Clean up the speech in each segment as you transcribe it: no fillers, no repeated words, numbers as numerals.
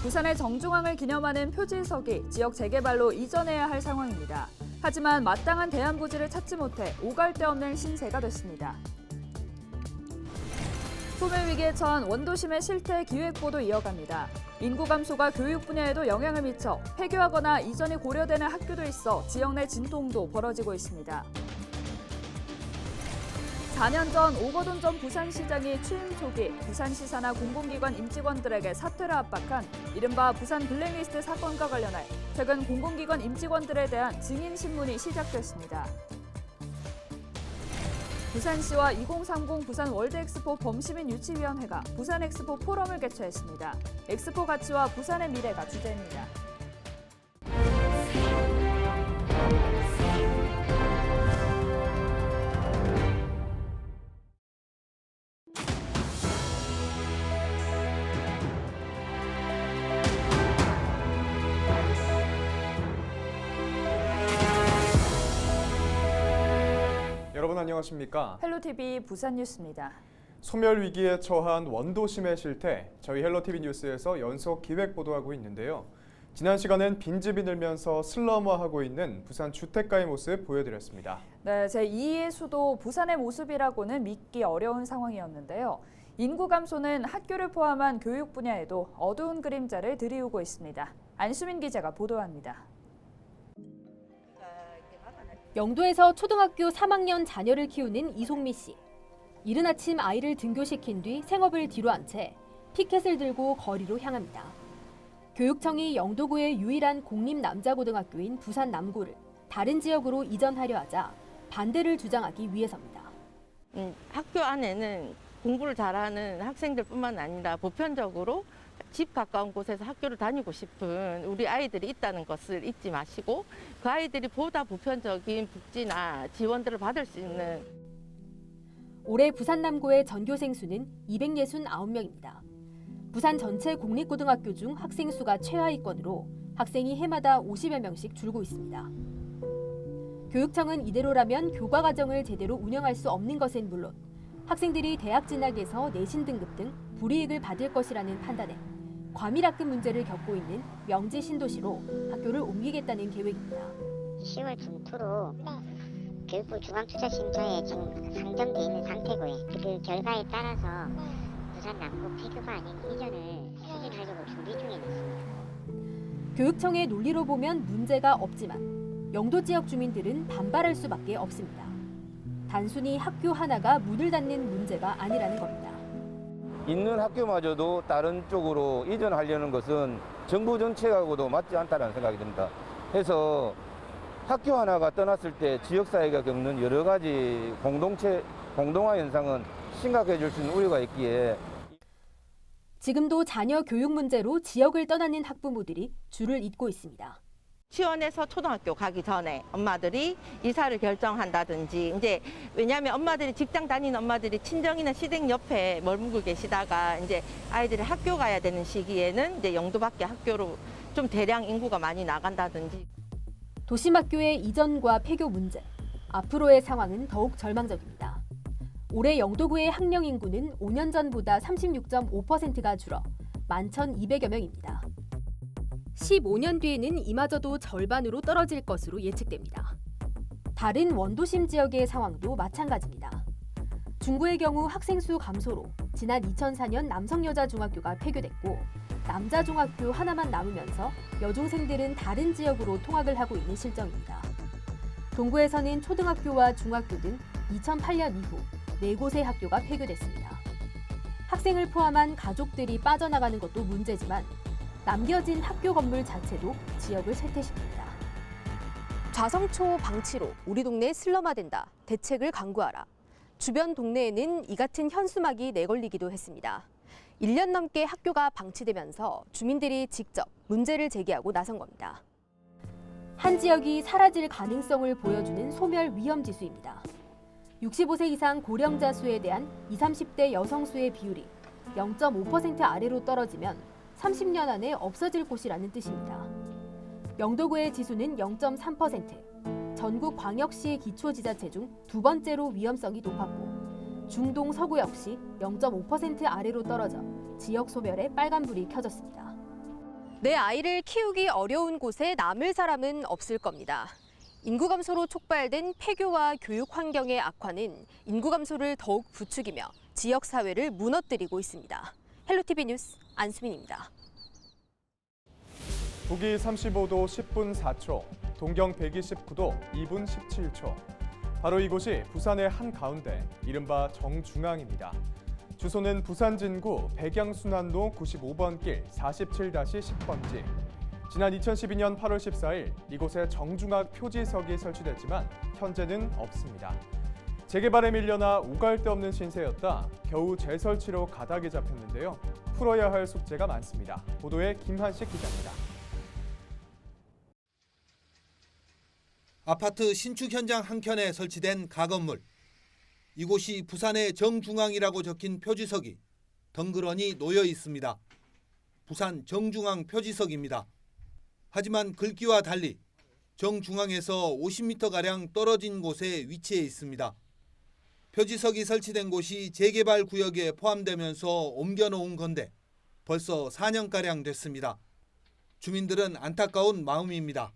부산의 정중앙을 기념하는 표지석이 지역 재개발로 이전해야 할 상황입니다. 하지만 마땅한 대안 부지를 찾지 못해 오갈 데 없는 신세가 됐습니다. 소멸위기에 처한 원도심의 실태 기획보도 이어갑니다. 인구 감소가 교육 분야에도 영향을 미쳐 폐교하거나 이전이 고려되는 학교도 있어 지역 내 진통도 벌어지고 있습니다. 4년 전 오거돈 전 부산시장이 취임 초기 부산시사나 공공기관 임직원들에게 사퇴를 압박한 이른바 부산 블랙리스트 사건과 관련해 최근 공공기관 임직원들에 대한 증인 신문이 시작됐습니다. 부산시와 2030 부산 월드엑스포 범시민 유치위원회가 부산 엑스포 포럼을 개최했습니다. 엑스포 가치와 부산의 미래가 주제입니다. 여러분 안녕하십니까? 헬로티비 부산 뉴스입니다. 소멸 위기에 처한 원도심의 실태, 저희 헬로티비 뉴스에서 연속 기획 보도하고 있는데요. 지난 시간엔 빈집이 늘면서 슬럼화하고 있는 부산 주택가의 모습 보여드렸습니다. 네, 제2의 수도 부산의 모습이라고는 믿기 어려운 상황이었는데요. 인구 감소는 학교를 포함한 교육 분야에도 어두운 그림자를 들이우고 있습니다. 안수민 기자가 보도합니다. 영도에서 초등학교 3학년 자녀를 키우는 이송미 씨. 이른 아침 아이를 등교시킨 뒤 생업을 뒤로 한 채 피켓을 들고 거리로 향합니다. 교육청이 영도구의 유일한 공립 남자고등학교인 부산 남고를 다른 지역으로 이전하려 하자 반대를 주장하기 위해서입니다. 학교 안에는 공부를 잘하는 학생들뿐만 아니라 보편적으로 집 가까운 곳에서 학교를 다니고 싶은 우리 아이들이 있다는 것을 잊지 마시고 그 아이들이 보다 보편적인 복지나 지원들을 받을 수 있는. 올해 부산 남고의 전교생 수는 269명입니다. 부산 전체 공립고등학교 중 학생 수가 최하위권으로 학생이 해마다 50여 명씩 줄고 있습니다. 교육청은 이대로라면 교과 과정을 제대로 운영할 수 없는 것은 물론 학생들이 대학 진학에서 내신 등급 등 불이익을 받을 것이라는 판단에 과밀학급 문제를 겪고 있는 명지 신도시로 학교를 옮기겠다는 계획입니다. 10월 중투로 교육부 중앙투자심사에 지금 상정돼 있는 상태고요. 그 결과에 따라서 부산 남고 폐교가 아닌 이전을 추진하려고 준비 중에 있습니다. 교육청의 논리로 보면 문제가 없지만 영도 지역 주민들은 반발할 수밖에 없습니다. 단순히 학교 하나가 문을 닫는 문제가 아니라는 겁니다. 있는 학교마저도 다른 쪽으로 이전하려는 것은 정부 정책하고도 맞지 않다는 생각이 듭니다. 해서 학교 하나가 떠났을 때 지역사회가 겪는 여러 가지 공동화 현상은 심각해질 수 있는 우려가 있기에 지금도 자녀 교육 문제로 지역을 떠나는 학부모들이 줄을 잇고 있습니다. 시원에서 초등학교 가기 전에 엄마들이 이사를 결정한다든지 이제 왜냐하면 엄마들이 직장 다니는 엄마들이 친정이나 시댁 옆에 머물고 계시다가 이제 아이들이 학교 가야 되는 시기에는 이제 영도 밖에 학교로 좀 대량 인구가 많이 나간다든지. 도심학교의 이전과 폐교 문제, 앞으로의 상황은 더욱 절망적입니다. 올해 영도구의 학령 인구는 5년 전보다 36.5%가 줄어 11,200여 명입니다. 15년 뒤에는 이마저도 절반으로 떨어질 것으로 예측됩니다. 다른 원도심 지역의 상황도 마찬가지입니다. 중구의 경우 학생 수 감소로 지난 2004년 남성여자중학교가 폐교됐고 남자중학교 하나만 남으면서 여중생들은 다른 지역으로 통학을 하고 있는 실정입니다. 동구에서는 초등학교와 중학교 등 2008년 이후 4곳의 학교가 폐교됐습니다. 학생을 포함한 가족들이 빠져나가는 것도 문제지만 남겨진 학교 건물 자체도 지역을 쇠퇴시킵니다. 좌성초 방치로 우리 동네 슬럼화된다. 대책을 강구하라. 주변 동네에는 이 같은 현수막이 내걸리기도 했습니다. 1년 넘게 학교가 방치되면서 주민들이 직접 문제를 제기하고 나선 겁니다. 한 지역이 사라질 가능성을 보여주는 소멸 위험 지수입니다. 65세 이상 고령자 수에 대한 20, 30대 여성 수의 비율이 0.5% 아래로 떨어지면 30년 안에 없어질 곳이라는 뜻입니다. 영도구의 지수는 0.3%, 전국 광역시 기초지자체 중 두 번째로 위험성이 높았고 중동 서구 역시 0.5% 아래로 떨어져 지역 소멸에 빨간불이 켜졌습니다. 내 아이를 키우기 어려운 곳에 남을 사람은 없을 겁니다. 인구 감소로 촉발된 폐교와 교육 환경의 악화는 인구 감소를 더욱 부추기며 지역 사회를 무너뜨리고 있습니다. 헬로티비 뉴스 안수민입니다. 북위 35도 10분 4초, 동경 129도 2분 17초. 바로 이곳이 부산의 한가운데, 이른바 정중앙입니다. 주소는 부산 진구 백양순환로 95번 길 47-10번지. 지난 2012년 8월 14일 이곳에 정중앙 표지석이 설치됐지만 현재는 없습니다. 재개발에 밀려나 오갈 데 없는 신세였다 겨우 재설치로 가닥이 잡혔는데요. 풀어야 할 숙제가 많습니다. 보도에 김한식 기자입니다. 아파트 신축 현장 한켠에 설치된 가건물. 이곳이 부산의 정중앙이라고 적힌 표지석이 덩그러니 놓여 있습니다. 부산 정중앙 표지석입니다. 하지만 글귀와 달리 정중앙에서 50m가량 떨어진 곳에 위치해 있습니다. 표지석이 설치된 곳이 재개발 구역에 포함되면서 옮겨놓은 건데 벌써 4년가량 됐습니다. 주민들은 안타까운 마음입니다.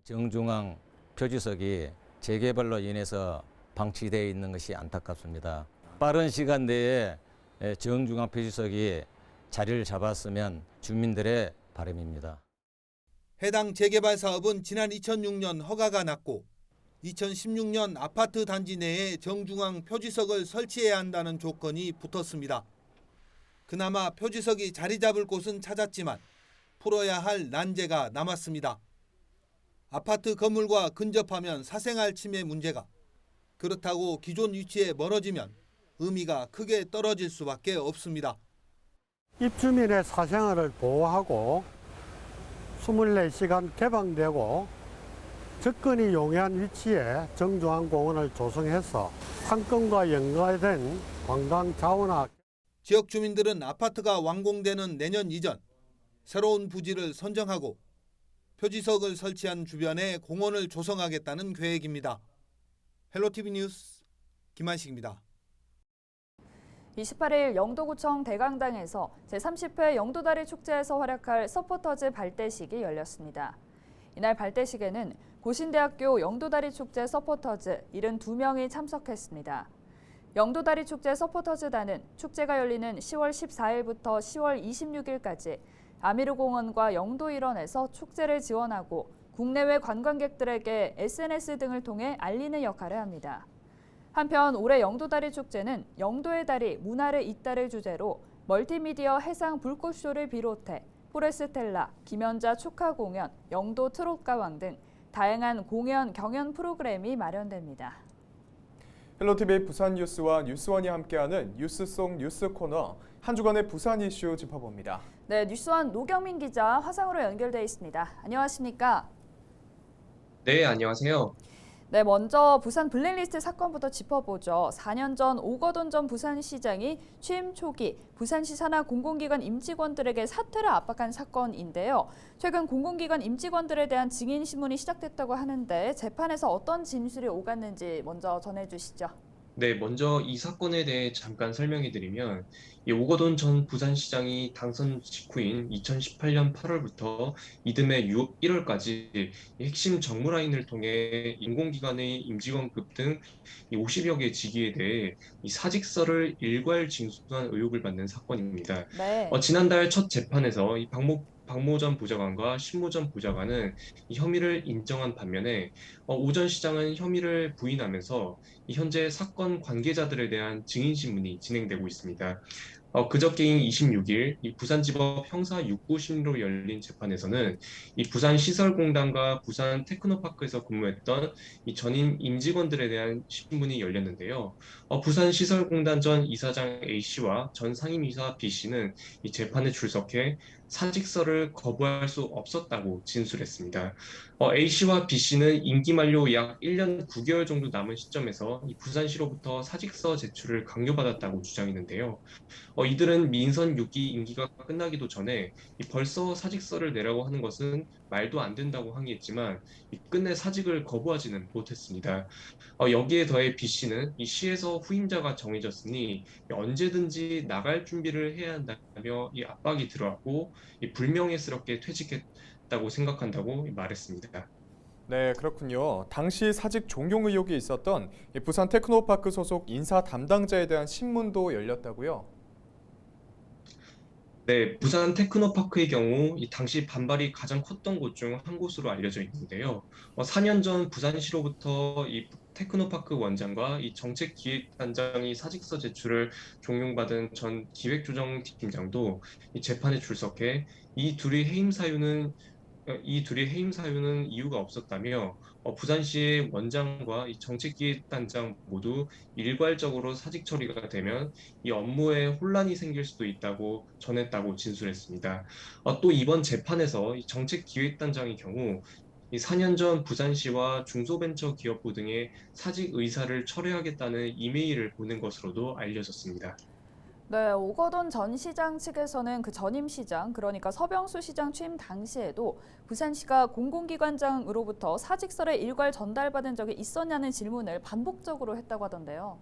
정중앙 표지석이 재개발로 인해서 방치되어 있는 것이 안타깝습니다. 빠른 시간 내에 정중앙 표지석이 자리를 잡았으면 주민들의 바람입니다. 해당 재개발 사업은 지난 2006년 허가가 났고 2016년 아파트 단지 내에 정중앙 표지석을 설치해야 한다는 조건이 붙었습니다. 그나마 표지석이 자리 잡을 곳은 찾았지만 풀어야 할 난제가 남았습니다. 아파트 건물과 근접하면 사생활 침해 문제가, 그렇다고 기존 위치에 멀어지면 의미가 크게 떨어질 수밖에 없습니다. 입주민의 사생활을 보호하고 24시간 개방되고 접근이 용이한 위치에 정중앙 공원을 조성해서 상권과 연관된 관광 자원화. 지역 주민들은 아파트가 완공되는 내년 이전 새로운 부지를 선정하고 표지석을 설치한 주변에 공원을 조성하겠다는 계획입니다. 헬로티비 뉴스 김한식입니다. 28일 영도구청 대강당에서 제30회 영도다리 축제에서 활약할 서포터즈 발대식이 열렸습니다. 이날 발대식에는 고신대학교 영도다리 축제 서포터즈 72명이 참석했습니다. 영도다리 축제 서포터즈단은 축제가 열리는 10월 14일부터 10월 26일까지 아미르공원과 영도 일원에서 축제를 지원하고 국내외 관광객들에게 SNS 등을 통해 알리는 역할을 합니다. 한편 올해 영도다리 축제는 영도의 다리 문화를 잇따를 주제로 멀티미디어 해상 불꽃쇼를 비롯해 포레스텔라, 김연자 축하 공연, 영도 트롯가왕 등 다양한 공연, 경연 프로그램이 마련됩니다. 헬로티비 부산 뉴스와 뉴스원이 함께하는 뉴스송 뉴스 코너, 한 주간의 부산 이슈 짚어봅니다. 네, 뉴스원 노경민 기자 화상으로 연결돼 있습니다. 안녕하십니까? 네, 안녕하세요. 네, 먼저 부산 블랙리스트 사건부터 짚어보죠. 4년 전 오거돈 전 부산시장이 취임 초기 부산시 산하 공공기관 임직원들에게 사퇴를 압박한 사건인데요. 최근 공공기관 임직원들에 대한 증인 신문이 시작됐다고 하는데 재판에서 어떤 진술이 오갔는지 먼저 전해주시죠. 네, 먼저 이 사건에 대해 잠깐 설명해 드리면 이 오거돈 전 부산시장이 당선 직후인 2018년 8월부터 이듬해 1월까지 핵심 정무라인을 통해 인공기관의 임직원급 등 50여 개 직위에 대해 이 사직서를 일괄 징수한 의혹을 받는 사건입니다. 네. 지난달 첫 재판에서 이 박모 전 부장관과 신모 전 부장관은 이 혐의를 인정한 반면에 오 전 시장은 혐의를 부인하면서 이 현재 사건 관계자들에 대한 증인 신문이 진행되고 있습니다. 그저께인 26일 이 부산지법 형사 6구심으로 열린 재판에서는 이 부산시설공단과 부산 테크노파크에서 근무했던 이 전임 임직원들에 대한 신문이 열렸는데요. 부산시설공단 전 이사장 A씨와 전 상임이사 B씨는 이 재판에 출석해 사직서를 거부할 수 없었다고 진술했습니다. A씨와 B씨는 임기 만료 약 1년 9개월 정도 남은 시점에서 이 부산시로부터 사직서 제출을 강요받았다고 주장했는데요. 이들은 민선 6기 임기가 끝나기도 전에 벌써 사직서를 내라고 하는 것은 말도 안 된다고 항의했지만 끝내 사직을 거부하지는 못했습니다. 여기에 더해 B 씨는 이 시에서 후임자가 정해졌으니 언제든지 나갈 준비를 해야 한다며 이 압박이 들어왔고 불명예스럽게 퇴직했다고 생각한다고 말했습니다. 네, 그렇군요. 당시 사직 종용 의혹이 있었던 이 부산 테크노파크 소속 인사 담당자에 대한 신문도 열렸다고요? 네, 부산 테크노파크의 경우 이 당시 반발이 가장 컸던 곳 중 한 곳으로 알려져 있는데요. 4년 전 부산시로부터 이 테크노파크 원장과 이 정책기획단장이 사직서 제출을 종용받은 전 기획조정팀장도 이 재판에 출석해 이 둘이 해임 사유는 이유가 없었다며 부산시의 원장과 이 정책기획단장 모두 일괄적으로 사직 처리가 되면 이 업무에 혼란이 생길 수도 있다고 전했다고 진술했습니다. 또 이번 재판에서 이 정책기획단장의 경우 이 4년 전 부산시와 중소벤처기업부 등의 사직 의사를 철회하겠다는 이메일을 보낸 것으로도 알려졌습니다. 네, 오거돈 전 시장 측에서는 그 전임 시장, 그러니까 서병수 시장 취임 당시에도 부산시가 공공기관장으로부터 사직서를 일괄 전달받은 적이 있었냐는 질문을 반복적으로 했다고 하던데요.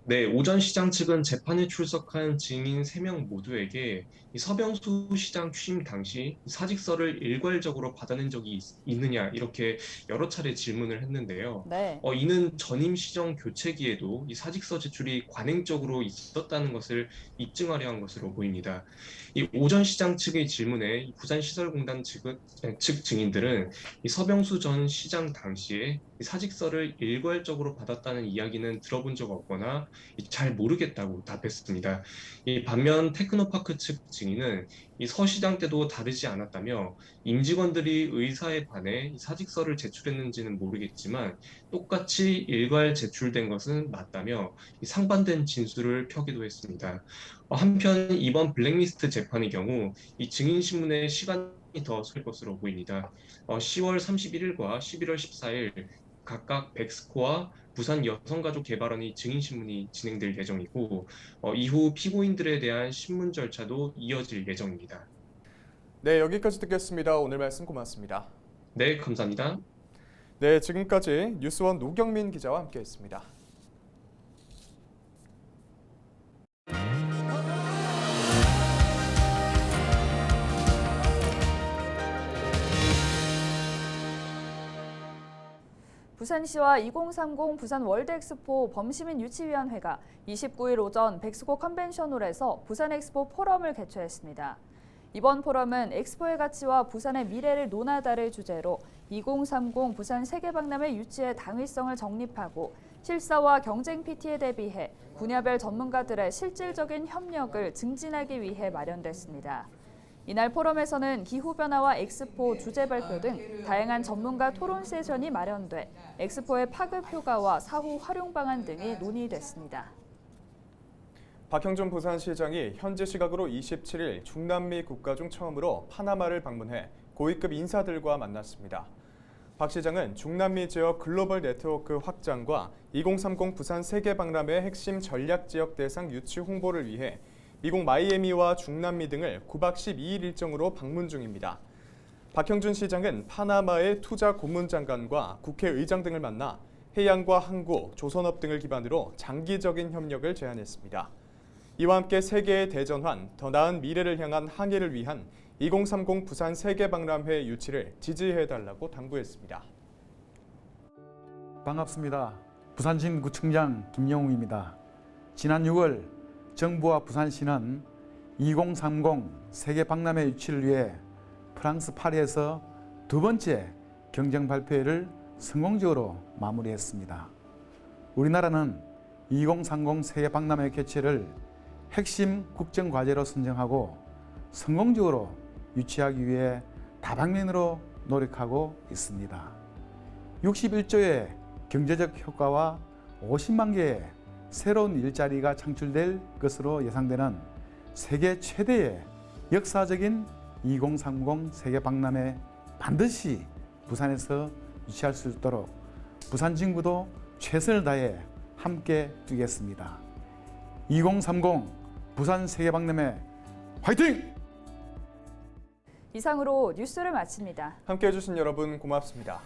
네, 오전 시장 측은 재판에 출석한 증인 3명 모두에게 이 서병수 시장 취임 당시 사직서를 일괄적으로 받아낸 적이 있느냐 이렇게 여러 차례 질문을 했는데요. 네. 이는 전임 시정 교체기에도 이 사직서 제출이 관행적으로 있었다는 것을 입증하려 한 것으로 보입니다. 이 오전 시장 측의 질문에 이 부산시설공단 측 증인들은 이 서병수 전 시장 당시에 이 사직서를 일괄적으로 받았다는 이야기는 들어본 적 없거나 잘 모르겠다고 답했습니다. 이 반면 테크노파크 측 증인은 이 서 시장 때도 다르지 않았다며 임직원들이 의사에 반해 사직서를 제출했는지는 모르겠지만 똑같이 일괄 제출된 것은 맞다며 상반된 진술을 펴기도 했습니다. 한편 이번 블랙리스트 재판의 경우 이 증인 신문에 시간이 더 설 것으로 보입니다. 10월 31일과 11월 14일 각각 백스코와 부산 여성가족개발원의 증인신문이 진행될 예정이고 이후 피고인들에 대한 신문 절차도 이어질 예정입니다. 네, 여기까지 듣겠습니다. 오늘 말씀 고맙습니다. 네, 감사합니다. 네, 지금까지 뉴스원 노경민 기자와 함께했습니다. 부산시와 2030 부산 월드엑스포 범시민 유치위원회가 29일 오전 백스코 컨벤션홀에서 부산엑스포 포럼을 개최했습니다. 이번 포럼은 엑스포의 가치와 부산의 미래를 논하다를 주제로 2030 부산 세계박람회 유치의 당위성을 정립하고 실사와 경쟁 PT에 대비해 분야별 전문가들의 실질적인 협력을 증진하기 위해 마련됐습니다. 이날 포럼에서는 기후변화와 엑스포 주제 발표 등 다양한 전문가 토론 세션이 마련돼 엑스포의 파급 효과와 사후 활용 방안 등이 논의됐습니다. 박형준 부산시장이 현지 시각으로 27일 중남미 국가 중 처음으로 파나마를 방문해 고위급 인사들과 만났습니다. 박 시장은 중남미 지역 글로벌 네트워크 확장과 2030 부산 세계박람회 핵심 전략지역 대상 유치 홍보를 위해 미국 마이애미와 중남미 등을 9박 12일 일정으로 방문 중입니다. 박형준 시장은 파나마의 투자 고문장관과 국회의장 등을 만나 해양과 항구, 조선업 등을 기반으로 장기적인 협력을 제안했습니다. 이와 함께 세계의 대전환, 더 나은 미래를 향한 항해를 위한 2030 부산 세계박람회 유치를 지지해달라고 당부했습니다. 반갑습니다. 부산진구청장 김영웅입니다. 지난 6월 정부와 부산시는 2030 세계박람회 유치를 위해 프랑스 파리에서 두 번째 경쟁 발표회를 성공적으로 마무리했습니다. 우리나라는 2030 세계박람회 개최를 핵심 국정과제로 선정하고 성공적으로 유치하기 위해 다방면으로 노력하고 있습니다. 61조의 경제적 효과와 50만 개의 새로운 일자리가 창출될 것으로 예상되는 세계 최대의 역사적인 2030 세계박람회 반드시 부산에서 유치할 수 있도록 부산진구도 최선을 다해 함께 뛰겠습니다. 2030 부산 세계박람회 화이팅! 이상으로 뉴스를 마칩니다. 함께해 주신 여러분 고맙습니다.